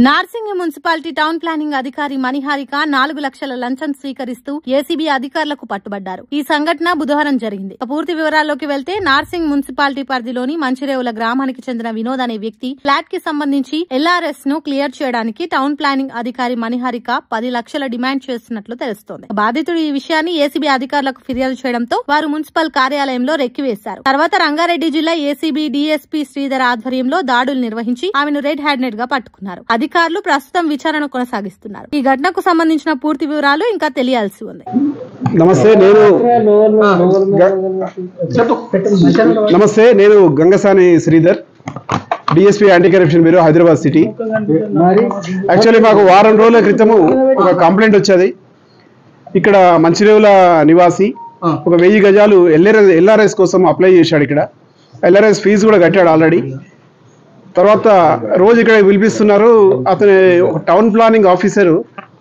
Narsingi municipality town planning అధికారి మణిహారిక 4 లక్షల లంచం స్వీకరిస్తూ ఏసీబీ అధికారులకు పట్టుబడ్డారు. ఈ సంఘటన బుధవారం జరిగింది. పూర్తి వివరాల్లోకి వెళ్తే నార్సింగ్ మున్సిపాలిటీ పరిధిలోని మంచిరేవుల గ్రామానికి చెందిన వినోద్ అనే వ్యక్తి ఫ్లాట్ కి సంబంధించి ఎల్ఆర్ఎస్ ను క్లియర్ చేయడానికి టౌన్ ప్లానింగ్ అధికారి మణిహారిక 10 లక్షల డిమాండ్ చేస్తున్నట్లు తెలుస్తోంది. బాధితుడు ఈ విషయాన్ని ఏసీబీ అధికారులకు ఫిర్యాదు చేయడంతో వారు మున్సిపల్ కార్యాలయంలో రెక్కివేశారు. తర్వాత రంగారెడ్డి జిల్లా ఏసీబీ డీఎస్పీ శ్రీధర్ ఆధ్వర్యంలో దాడులు నిర్వహించి ఆమెను రెడ్ హ్యాండెడ్ గా పట్టుకున్నారు. అధికారులు ప్రస్తుతం విచారణ కొనసాగిస్తున్నారు. ఈ ఘటనకు సంబంధించిన పూర్తి వివరాలు ఇంకా తెలియాల్సి ఉంది. నమస్తే, నేను Gangasani Sridhar, DSP anti corruption bureau, Hyderabad city. Actually మాకు వారం రోజుల క్రితము ఒక కంప్లైంట్ వచ్చేది. ఇక్కడ మంచిరేవుల నివాసి ఒక 1000 గజాలు ఎల్ఆర్ఎస్ కోసం అప్లై చేశాడు. ఇక్కడ ఎల్ఆర్ఎస్ ఫీజు కూడా కట్టాడు ఆల్రెడీ. తర్వాత రోజు ఇక్కడ పిలిపిస్తున్నారు. అతను ఒక టౌన్ ప్లానింగ్ ఆఫీసరు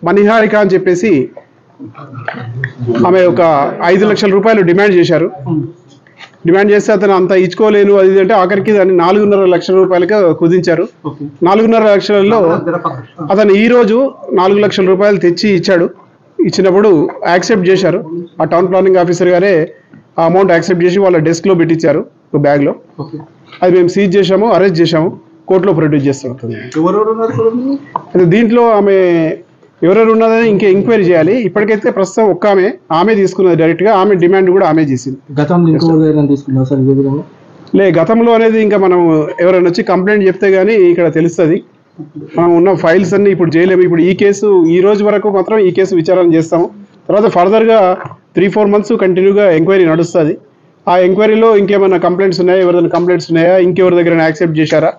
మణిహారిక అని చెప్పేసి ఆమె ఒక 5 లక్షల రూపాయలు డిమాండ్ చేశారు. డిమాండ్ చేస్తే అతను అంత ఇచ్చుకోలేను అది అంటే ఆఖరికి దాన్ని 4.5 లక్షల రూపాయలకి కుదించారు. 4.5 లక్షలలో అతను ఈ రోజు 4 లక్షల రూపాయలు తెచ్చి ఇచ్చాడు. ఇచ్చినప్పుడు యాక్సెప్ట్ చేశారు. ఆ టౌన్ ప్లానింగ్ ఆఫీసర్ గారే ఆ అమౌంట్ యాక్సెప్ట్ చేసి వాళ్ళ డెస్క్లో పెట్టించారు, ఒక బ్యాగ్లో. అది మేము సీజ్ చేశాము, అరెస్ట్ చేశాము, కోర్టులో ప్రొడ్యూస్ చేస్తాం. దీంట్లో ఆమె ఎవరెవరు ఉన్నదని ఇంకా ఎంక్వైరీ చేయాలి. ఇప్పటికైతే ప్రస్తుతం ఒక్క ఆమె తీసుకున్నది డైరెక్ట్గా. ఆమె డిమాండ్ కూడా ఆమె చేసింది. గతంలో అనేది ఇంకా మనం ఎవరైనా వచ్చి కంప్లైంట్ చెప్తే గానీ ఇక్కడ తెలుస్తుంది. మనం ఉన్న ఫైల్స్ అన్ని ఇప్పుడు చేయలేము. ఇప్పుడు ఈ కేసు ఈ రోజు వరకు మాత్రం ఈ కేసు విచారణ చేస్తాము. తర్వాత ఫర్దర్గా 3-4 మంత్స్ కంటిన్యూగా ఎంక్వైరీ నడుస్తుంది. ఆ ఎంక్వైరీలో ఇంకేమైనా కంప్లైంట్స్ ఉన్నాయా, ఎవరైనా కంప్లైంట్స్ ఉన్నాయా, ఇంకెవరి దగ్గర యాక్సెప్ట్ చేశారా,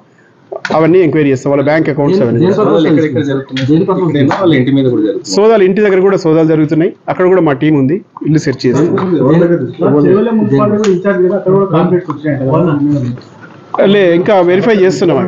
అవన్నీ ఎంక్వైరీ చేస్తాం. వాళ్ళ బ్యాంక్ అకౌంట్స్ అవన్నీ సోదాలు, ఇంటి దగ్గర కూడా సోదాలు జరుగుతున్నాయి. అక్కడ కూడా మా టీం ఉంది, ఇల్లు సెర్చ్ చేసి ఇంకా వెరిఫై చేస్తున్నాం.